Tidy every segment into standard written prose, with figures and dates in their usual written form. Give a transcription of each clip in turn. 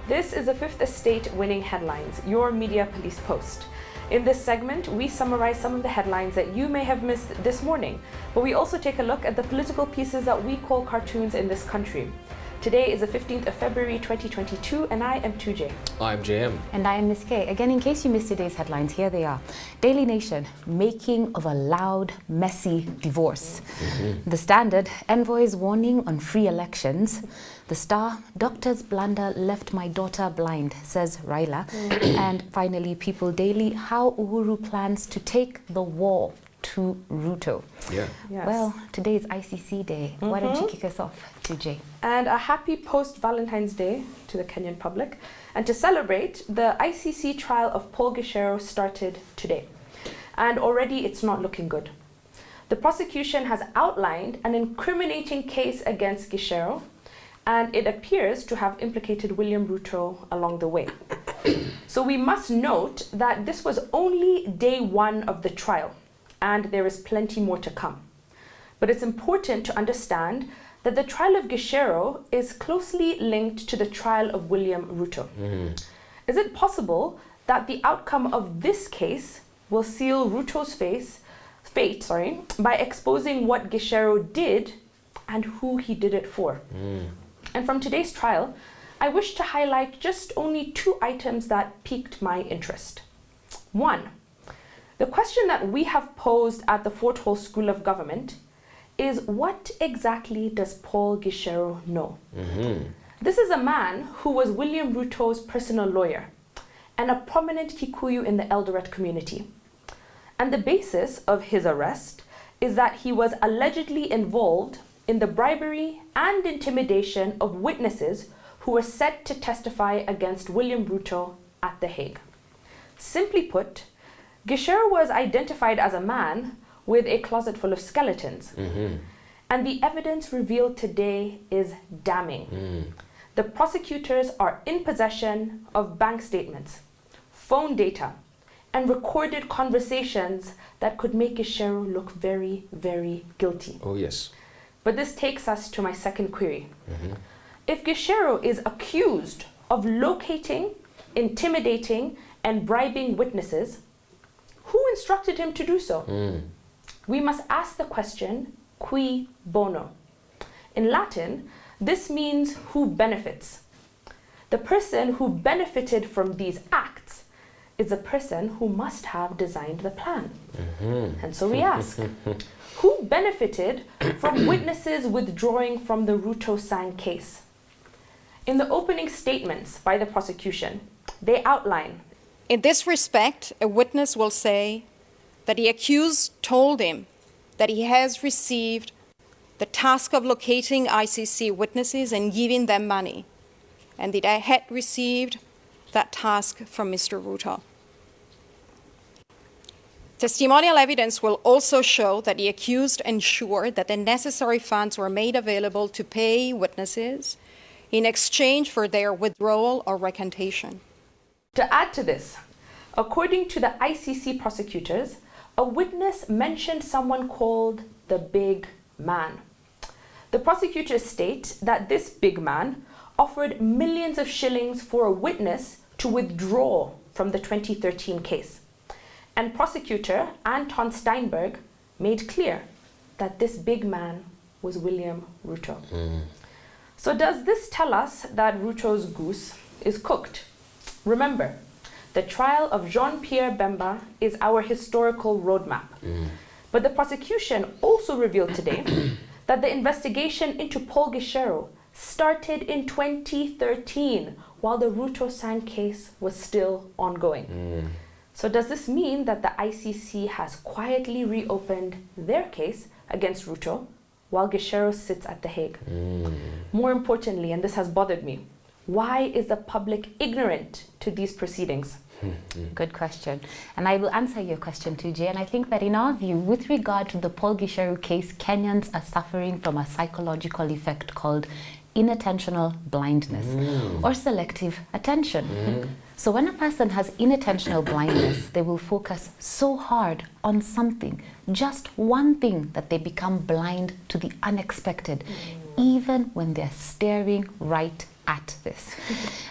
This is the Fifth Estate Winning Headlines, your media police post. In this segment, we summarize some of the headlines that you may have missed this morning, but we also take a look at the political pieces that we call cartoons in this country. Today is the 15th of February 2022, and I am 2J. I'm JM. And I am Miss K. Again, in case you missed today's headlines, here they are. Daily Nation, making of a loud, messy divorce. The Standard, envoys warning on free elections. The Star, doctor's blunder left my daughter blind, says Raila. And finally, People Daily, how Uhuru plans to take the war to RUTO. Yeah. Yes. Well, today is ICC Day. Why don't you kick us off, 2J? And a happy post-Valentine's Day to the Kenyan public. And to celebrate, the ICC trial of Paul GICHERU started today. And already it's not looking good. The prosecution has outlined an incriminating case against GICHERU, and it appears to have implicated William Ruto along the way. So we must note that this was only day one of the trial, and there is plenty more to come. But it's important to understand that the trial of GICHERU is closely linked to the trial of William Ruto. Is it possible that the outcome of this case will seal Ruto's fate by exposing what GICHERU did and who he did it for? And from today's trial, I wish to highlight just only two items that piqued my interest. One, the question that we have posed at the Fort Hall School of Government is, what exactly does Paul GICHERU know? This is a man who was William Ruto's personal lawyer and a prominent Kikuyu in the Eldoret community. And the basis of his arrest is that he was allegedly involved in the bribery and intimidation of witnesses who were set to testify against William Ruto at The Hague. Simply put, GICHERU was identified as a man with a closet full of skeletons. And the evidence revealed today is damning. The prosecutors are in possession of bank statements, phone data, and recorded conversations that could make GICHERU look very, very guilty. Oh, yes. But this takes us to my second query. If GICHERU is accused of locating, intimidating, and bribing witnesses, who instructed him to do so? We must ask the question, cui bono? In Latin, this means who benefits. The person who benefited from these acts is the person who must have designed the plan. And so we ask, who benefited from witnesses withdrawing from the Ruto Sang case? In the opening statements by the prosecution, they outline, in this respect, a witness will say that the accused told him that he has received the task of locating ICC witnesses and giving them money, and that I had received that task from Mr. Ruto. Testimonial evidence will also show that the accused ensured that the necessary funds were made available to pay witnesses in exchange for their withdrawal or recantation. to add to this, according to the ICC prosecutors, a witness mentioned someone called the big man. The prosecutors state that this big man offered millions of shillings for a witness to withdraw from the 2013 case. And prosecutor Anton Steinberg made clear that this big man was William Ruto. So does this tell us that Ruto's goose is cooked? Remember, the trial of Jean-Pierre Bemba is our historical roadmap. But the prosecution also revealed today that the investigation into Paul GICHERU started in 2013 while the Ruto Sang case was still ongoing. So does this mean that the ICC has quietly reopened their case against Ruto while GICHERU sits at The Hague? More importantly, and this has bothered me, why is the public ignorant to these proceedings? Good question. And I will answer your question too, Jay. And I think that in our view, with regard to the Paul GICHERU case, Kenyans are suffering from a psychological effect called inattentional blindness or selective attention. So when a person has inattentional blindness, they will focus so hard on something, just one thing, that they become blind to the unexpected, even when they're staring right at this.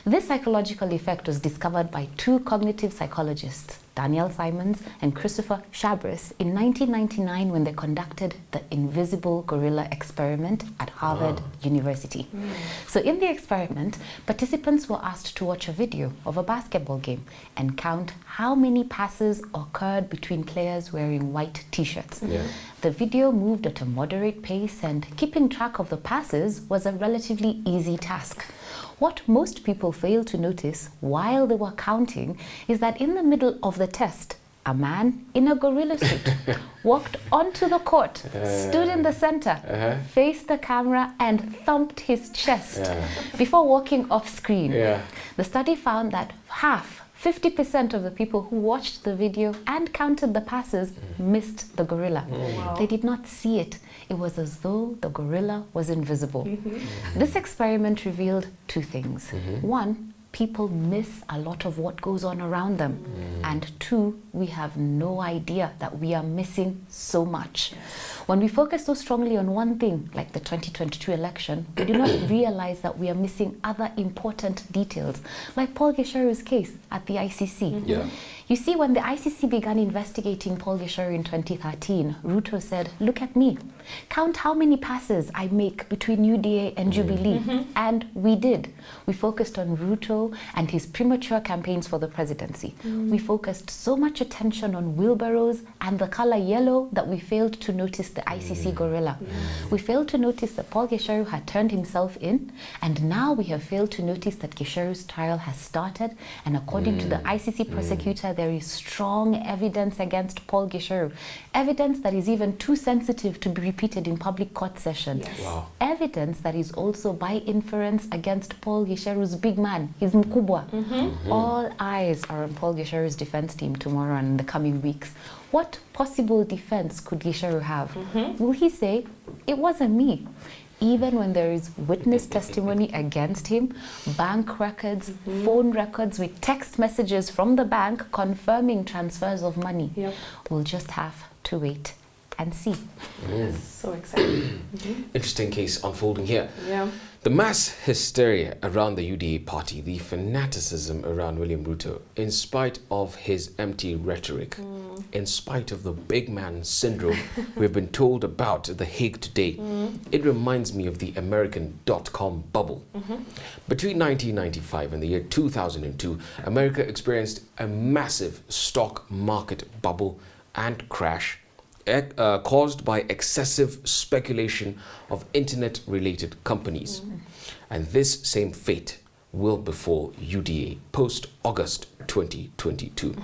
This psychological effect was discovered by two cognitive psychologists, Daniel Simons and Christopher Chabris, in 1999 when they conducted the invisible gorilla experiment at Harvard University. So in the experiment, participants were asked to watch a video of a basketball game and count how many passes occurred between players wearing white t-shirts. The video moved at a moderate pace, and keeping track of the passes was a relatively easy task. What most people failed to notice while they were counting is that in the middle of the test, a man in a gorilla suit walked onto the court, stood in the center, faced the camera, and thumped his chest before walking off screen. The study found that 50% of the people who watched the video and counted the passes missed the gorilla. They did not see it. It was as though the gorilla was invisible. This experiment revealed two things. One, people miss a lot of what goes on around them. And two, we have no idea that we are missing so much. When we focus so strongly on one thing, like the 2022 election, we do not realize that we are missing other important details, like Paul GICHERU's case at the ICC. You see, when the ICC began investigating Paul GICHERU in 2013, RUTO said, look at me, count how many passes I make between UDA and Jubilee. And we did. We focused on RUTO and his premature campaigns for the presidency. We focused so much attention on wheelbarrows and the color yellow that we failed to notice the ICC gorilla. We failed to notice that Paul GICHERU had turned himself in, and now we have failed to notice that GICHERU's trial has started, and according to the ICC prosecutor, there is strong evidence against Paul GICHERU. Evidence that is even too sensitive to be repeated in public court session. Evidence that is also by inference against Paul GICHERU's big man, his mkubwa. All eyes are on Paul GICHERU's defense team tomorrow and in the coming weeks. What possible defense could GICHERU have? Will he say, it wasn't me? Even when there is witness testimony against him, bank records, phone records with text messages from the bank confirming transfers of money. We'll just have to wait and see. So exciting. Interesting case unfolding here. The mass hysteria around the UDA party, the fanaticism around William Ruto, in spite of his empty rhetoric, in spite of the big man syndrome we've been told about at The Hague today, it reminds me of the American .com bubble. Between 1995 and the year 2002, America experienced a massive stock market bubble and crash caused by excessive speculation of internet-related companies. And this same fate will befall UDA post-August 2022.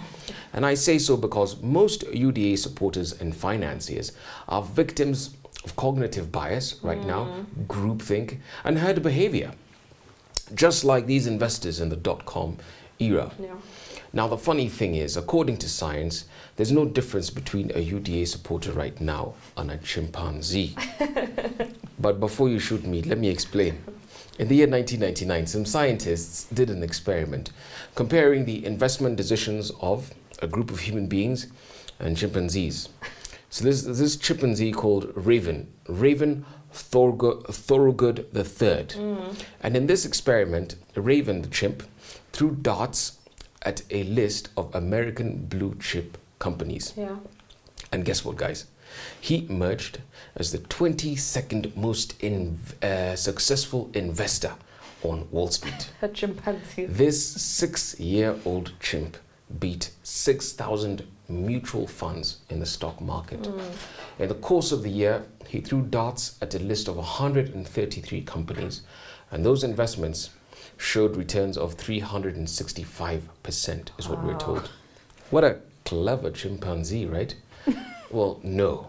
And I say so because most UDA supporters and financiers are victims of cognitive bias right now, groupthink, and herd behavior, just like these investors in the .com era. Now, the funny thing is, according to science, there's no difference between a UDA supporter right now and a chimpanzee. But before you shoot me, let me explain. In the year 1999, some scientists did an experiment comparing the investment decisions of a group of human beings and chimpanzees. So this chimpanzee called Raven Thorogood III. And in this experiment, Raven the chimp threw darts at a list of American blue chip companies. And guess what, guys? He emerged as the 22nd most successful investor on Wall Street. A chimpanzee. This 6-year-old chimp beat 6,000 mutual funds in the stock market. In the course of the year, he threw darts at a list of 133 companies, and those investments showed returns of 365%, is what we're told. What a clever chimpanzee, right? Well, no.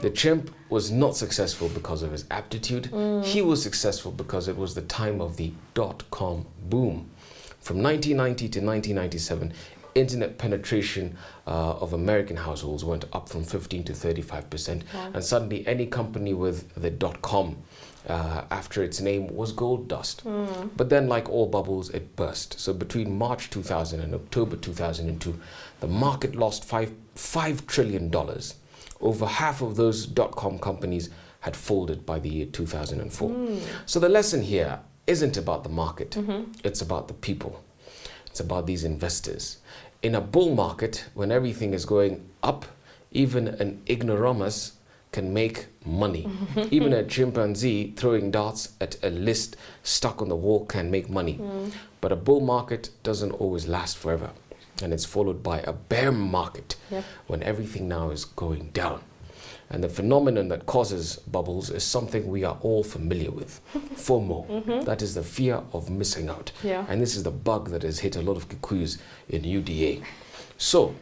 The chimp was not successful because of his aptitude. He was successful because it was the time of the .com boom. From 1990 to 1997, internet penetration of American households went up from 15 to 35%. And suddenly any company with the .com after its name was gold dust. But then, like all bubbles, it burst. So between March 2000 and October 2002, the market lost $5 trillion. Over half of those .com companies had folded by the year 2004. So the lesson here isn't about the market. It's about the people. It's about these investors. In a bull market, when everything is going up, even an ignoramus can make money. Even a chimpanzee throwing darts at a list stuck on the wall can make money. But a bull market doesn't always last forever. And it's followed by a bear market when everything now is going down. And the phenomenon that causes bubbles is something we are all familiar with. FOMO. That is the fear of missing out. And this is the bug that has hit a lot of Kikuyus in UDA. So,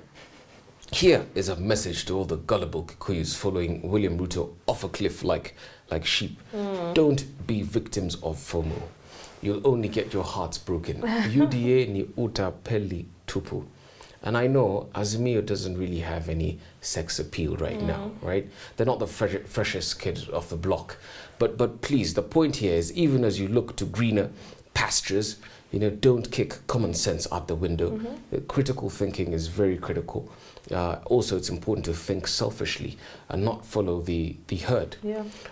here is a message to all the gullible Kikuyus following William Ruto off a cliff like sheep. Don't be victims of FOMO. You'll only get your hearts broken. UDA ni uta peli tupu. And I know Azimio doesn't really have any sex appeal right now, right? They're not the freshest kid off the block. But please, the point here is, even as you look to greener pastures, you know, don't kick common sense out the window. Critical thinking is very critical. Also, it's important to think selfishly and not follow the herd.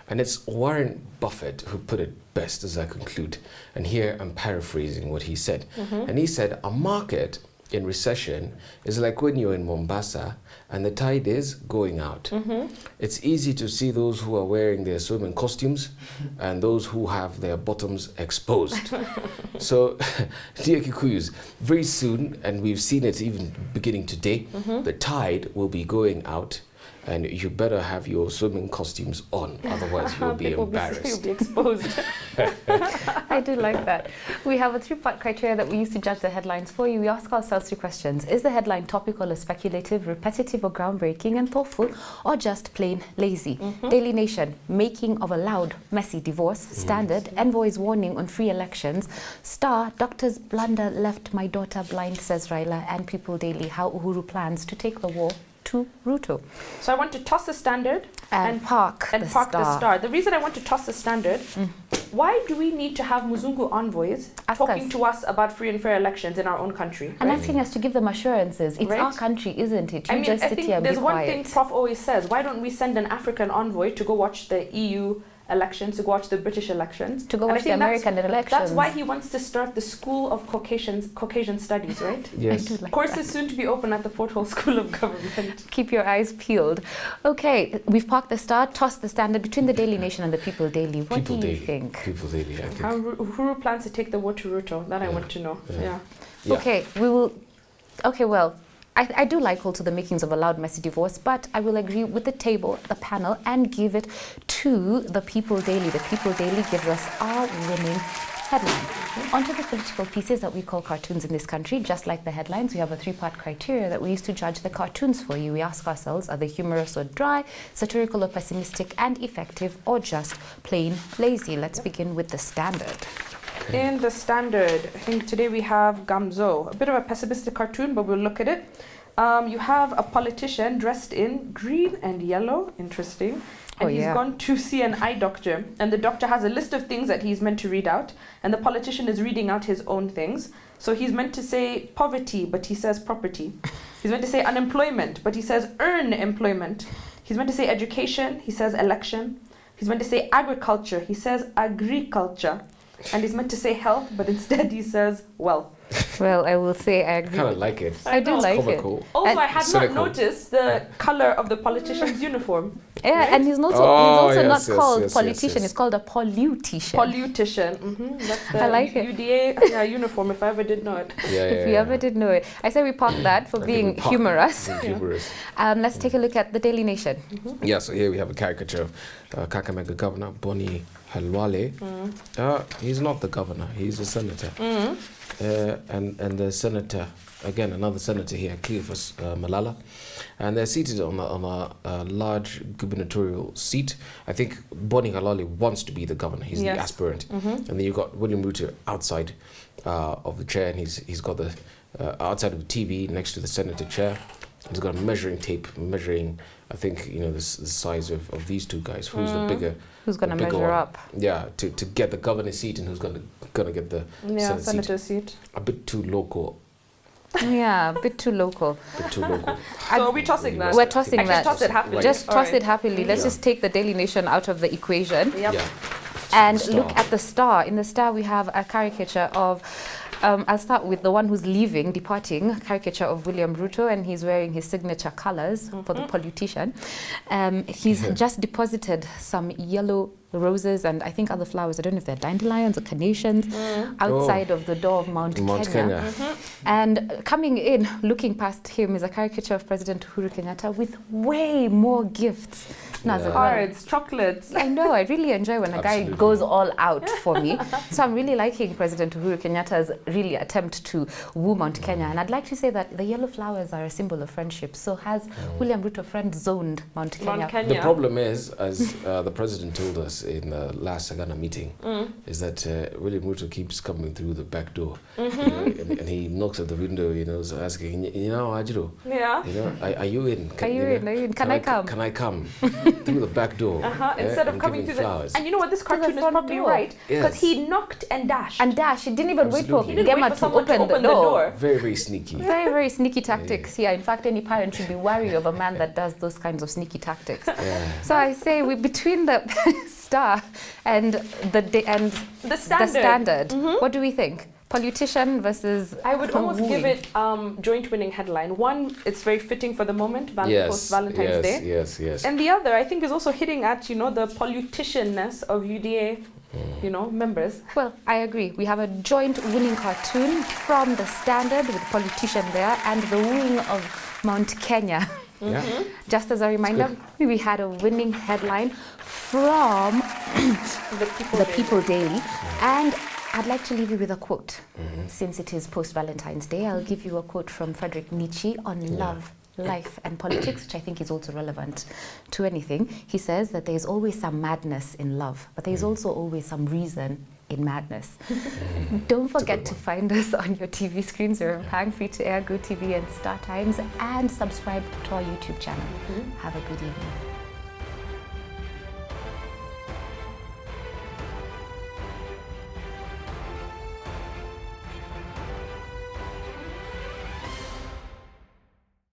And it's Warren Buffett who put it best, as I conclude. And here I'm paraphrasing what he said. And he said, a market in recession is like when you're in Mombasa and the tide is going out. It's easy to see those who are wearing their swimming costumes and those who have their bottoms exposed. So, dear Kikuyus, very soon, and we've seen it even beginning today, the tide will be going out. And you better have your swimming costumes on, otherwise you'll be embarrassed. You'll be exposed. I do like that. We have a 3-part criteria that we use to judge the headlines for you. We ask ourselves 3 questions. Is the headline topical or speculative, repetitive or groundbreaking and thoughtful, or just plain lazy? Daily Nation, making of a loud, messy divorce. Standard, envoy's warning on free elections. Star, doctor's blunder left my daughter blind, says Raila. And People Daily, how Uhuru plans to take the war to RUTO. So I want to toss the Standard and park the Star. The reason I want to toss the Standard, why do we need to have Muzungu envoys talking to us about free and fair elections in our own country? And asking us to give them assurances. It's our country, isn't it? You just sit here and be quiet. There's one thing Prof always says, why don't we send an African envoy to go watch the EU elections, to go watch the British elections, to go watch the American elections? That's why he wants to start the School of Caucasian Studies, right? Yes. Like course is soon to be open at the Fort Hall School of Government. Keep your eyes peeled. Okay, we've parked the Star, tossed the Standard. Between the Daily Nation and the People Daily, what do you think? People Daily, I think. How Uhuru plans to take the war to RUTO, that I want to know. Okay, we will. Okay, well, I do like also the makings of a loud, messy divorce, but I will agree with the table, the panel, and give it to the People Daily. The People Daily gives us our winning headline. Onto the political pieces that we call cartoons in this country. Just like the headlines, we have a 3-part criteria that we use to judge the cartoons for you. We ask ourselves, are they humorous or dry, satirical or pessimistic, and effective, or just plain lazy? Let's begin with the Standard. In the Standard, I think today we have Gamzo, a bit of a pessimistic cartoon, but we'll look at it. You have a politician dressed in green and yellow, interesting, and he's gone to see an eye doctor, and the doctor has a list of things that he's meant to read out, and the politician is reading out his own things. So he's meant to say poverty, but he says property. He's meant to say unemployment, but he says earn employment. He's meant to say education, he says election. He's meant to say agriculture, he says agriculture. And he's meant to say health, but instead he says wealth. Well, I will say I agree. I kind of like it. I do like it. Comical. Also, I had not noticed the color of the politician's uniform. Yeah, right? and he's also not yes, called politician. It's called a politician. Politician. That's the I like it. UDA uniform, if I ever did know it. If you ever did know it. I say we park that for being humorous. Let's take a look at the Daily Nation. Yeah, so here we have a caricature of Kakamega Governor Boni Halwale. He's not the governor, he's a senator. And the senator, again, another senator here, Cleophas Malala. And they're seated on a large gubernatorial seat. I think Boni Halwale wants to be the governor. He's the aspirant. And then you've got William Ruto outside of the chair, and he's got the outside of the TV next to the senator chair. He's got a measuring tape measuring, I think, the size of these two guys. Who's the bigger? Who's going to measure up? Yeah, to get the governor's seat, and who's going to get the senator's seat. A bit too local. Yeah, a bit too local. So are we tossing that? We're tossing that. Toss it happily. Just toss it happily. Let's just take the Daily Nation out of the equation. Yep. Yeah. And look at the star. In the star, we have a caricature of, I'll start with the one who's leaving, departing, a caricature of William Ruto, and he's wearing his signature colors for the politician. He's just deposited some yellow roses and I think other flowers, I don't know if they're dandelions or carnations, outside of the door of Mount Kenya. And coming in, looking past him, is a caricature of President Uhuru Kenyatta with way more gifts. Cards, chocolates. I know, I really enjoy when a guy goes all out for me. So I'm really liking President Uhuru Kenyatta's really attempt to woo Mount Kenya. And I'd like to say that the yellow flowers are a symbol of friendship. So has William Ruto friend zoned Mount Kenya? The problem is, as the president told us in the last Sagana meeting, is that William Ruto keeps coming through the back door. You know, and he knocks at the window, you know, so asking, Ajiru, you know, are you in? Can I come? Can I come? Through the back door. Instead of coming through flowers. And you know what, this cartoon is probably right, because he knocked and dashed. He didn't even wait for Gemma to open the door. Very, very sneaky. Very, very sneaky tactics here. In fact, any parent should be wary of a man that does those kinds of sneaky tactics. So I say, between the star and the standard, what do we think? Politician versus I would almost give it joint winning headline. One, it's very fitting for the moment, post Valentine's Day. Yes. And the other, I think, is also hitting at, you know, the politicianness of UDA, you know, members. Well, I agree. We have a joint winning cartoon from the Standard with politician there and the wooing of Mount Kenya. Just as a reminder, we had a winning headline from the People Daily. And I'd like to leave you with a quote. Since it is post-Valentine's Day, I'll give you a quote from Friedrich Nietzsche on love, life and politics, which I think is also relevant to anything. He says that there is always some madness in love, but there is also always some reason in madness. Don't forget to find us on your TV screens. We're paying free to air, Go TV and Star Times, and subscribe to our YouTube channel. Have a good evening.